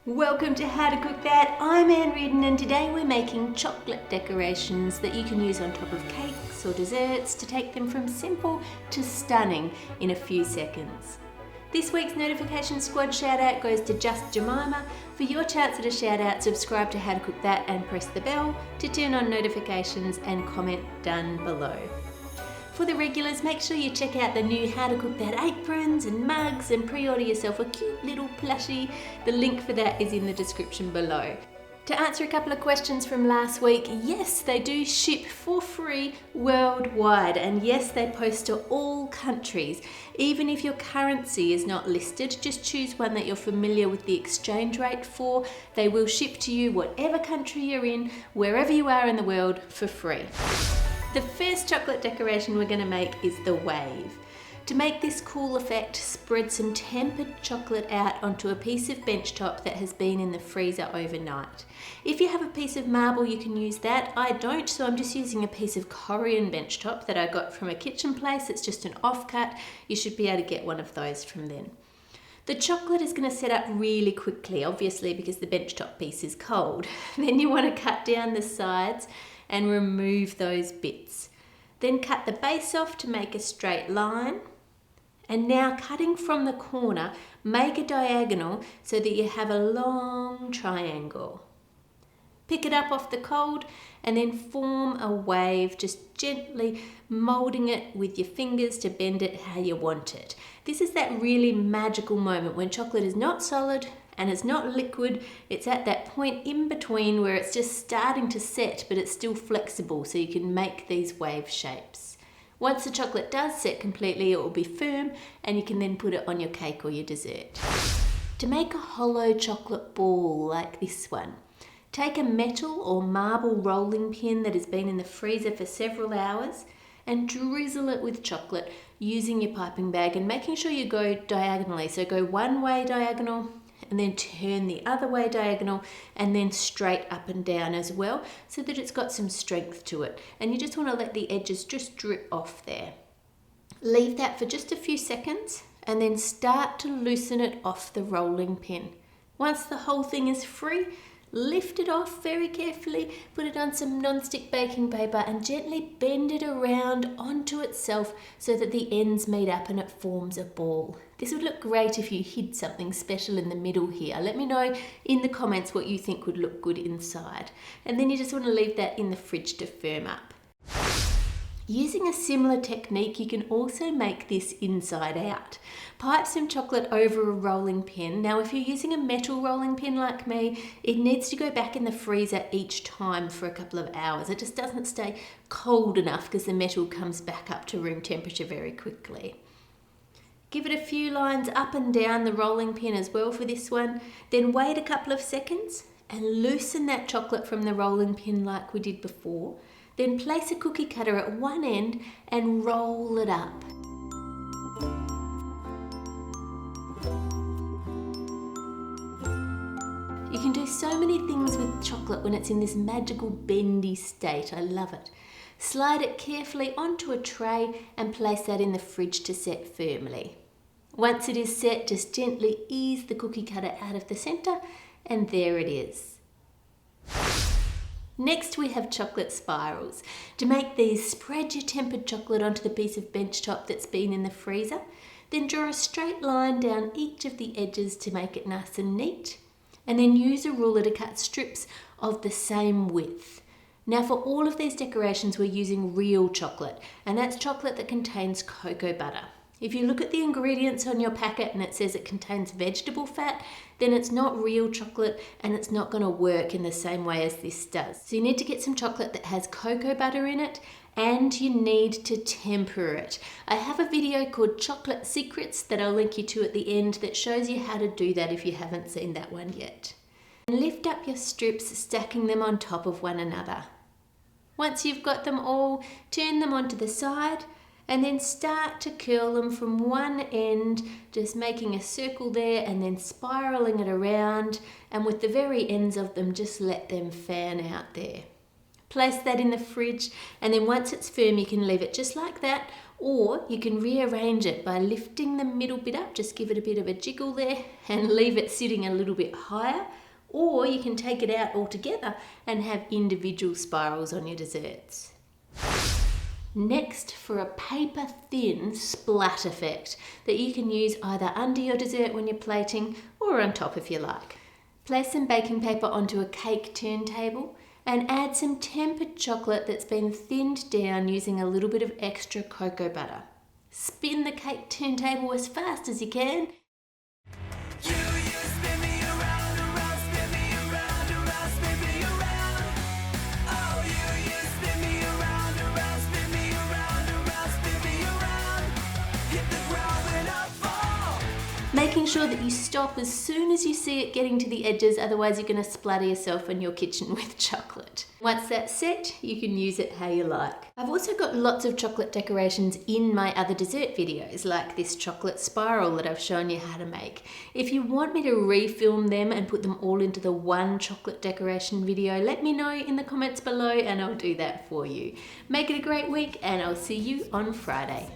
Welcome to How to Cook That. I'm Ann Reardon and today we're making chocolate decorations that you can use on top of cakes or desserts to take them from simple to stunning in a few seconds. This week's Notification Squad shout out goes to Just Jemima. For your chance at a shout out, subscribe to How to Cook That and press the bell to turn on notifications and comment down below. For the regulars, make sure you check out the new How to Cook That aprons and mugs and pre-order yourself a cute little plushie. The link for that is in the description below. To answer a couple of questions from last week, yes, they do ship for free worldwide, and yes, they post to all countries. Even if your currency is not listed, just choose one that you're familiar with the exchange rate for. They will ship to you whatever country you're in, wherever you are in the world, for free. The first chocolate decoration we're going to make is the wave. To make this cool effect, spread some tempered chocolate out onto a piece of bench top that has been in the freezer overnight. If you have a piece of marble, you can use that. I don't, so I'm just using a piece of Korean bench top that I got from a kitchen place. It's just an offcut. You should be able to get one of those from then. The chocolate is going to set up really quickly, obviously because the bench top piece is cold. Then you want to cut down the sides and remove those bits. Then cut the base off to make a straight line. And now cutting from the corner, make a diagonal so that you have a long triangle. Pick it up off the cold and then form a wave, just gently molding it with your fingers to bend it how you want it. This is that really magical moment when chocolate is not solid and it's not liquid. It's at that point in between where it's just starting to set, but it's still flexible, so you can make these wave shapes. Once the chocolate does set completely, it will be firm and you can then put it on your cake or your dessert. To make a hollow chocolate ball like this one, take a metal or marble rolling pin that has been in the freezer for several hours and drizzle it with chocolate using your piping bag and making sure you go diagonally. So go one way diagonal and then turn the other way diagonal and then straight up and down as well, so that it's got some strength to it. And you just want to let the edges just drip off there. Leave that for just a few seconds and then start to loosen it off the rolling pin. Once the whole thing is free, lift it off very carefully, put it on some non-stick baking paper and gently bend it around onto itself so that the ends meet up and it forms a ball. This would look great if you hid something special in the middle here. Let me know in the comments what you think would look good inside. And then you just want to leave that in the fridge to firm up. Using a similar technique, you can also make this inside out. Pipe some chocolate over a rolling pin. Now, if you're using a metal rolling pin like me, it needs to go back in the freezer each time for a couple of hours. It just doesn't stay cold enough because the metal comes back up to room temperature very quickly. Give it a few lines up and down the rolling pin as well for this one. Then wait a couple of seconds and loosen that chocolate from the rolling pin like we did before. Then place a cookie cutter at one end and roll it up. You can do so many things with chocolate when it's in this magical bendy state. I love it. Slide it carefully onto a tray and place that in the fridge to set firmly. Once it is set, just gently ease the cookie cutter out of the center and there it is. Next we have chocolate spirals. To make these, spread your tempered chocolate onto the piece of bench top that's been in the freezer. Then draw a straight line down each of the edges to make it nice and neat. And then use a ruler to cut strips of the same width. Now for all of these decorations we're using real chocolate, and that's chocolate that contains cocoa butter. If you look at the ingredients on your packet and it says it contains vegetable fat, then it's not real chocolate and it's not going to work in the same way as this does. So you need to get some chocolate that has cocoa butter in it and you need to temper it. I have a video called Chocolate Secrets that I'll link you to at the end that shows you how to do that if you haven't seen that one yet. And lift up your strips, stacking them on top of one another. Once you've got them all, turn them onto the side and then start to curl them from one end, just making a circle there and then spiraling it around, and with the very ends of them just let them fan out there. Place that in the fridge and then once it's firm you can leave it just like that Or you can rearrange it by lifting the middle bit up, just give it a bit of a jiggle there and leave it sitting a little bit higher. Or you can take it out altogether and have individual spirals on your desserts. Next, for a paper thin splat effect that you can use either under your dessert when you're plating or on top if you like. Place some baking paper onto a cake turntable and add some tempered chocolate that's been thinned down using a little bit of extra cocoa butter. Spin the cake turntable as fast as you can. Making sure that you stop as soon as you see it getting to the edges, otherwise you're going to splatter yourself in your kitchen with chocolate. Once that's set, you can use it how you like. I've also got lots of chocolate decorations in my other dessert videos, like this chocolate spiral that I've shown you how to make. If you want me to refilm them and put them all into the one chocolate decoration video, let me know in the comments below and I'll do that for you. Make it a great week and I'll see you on Friday.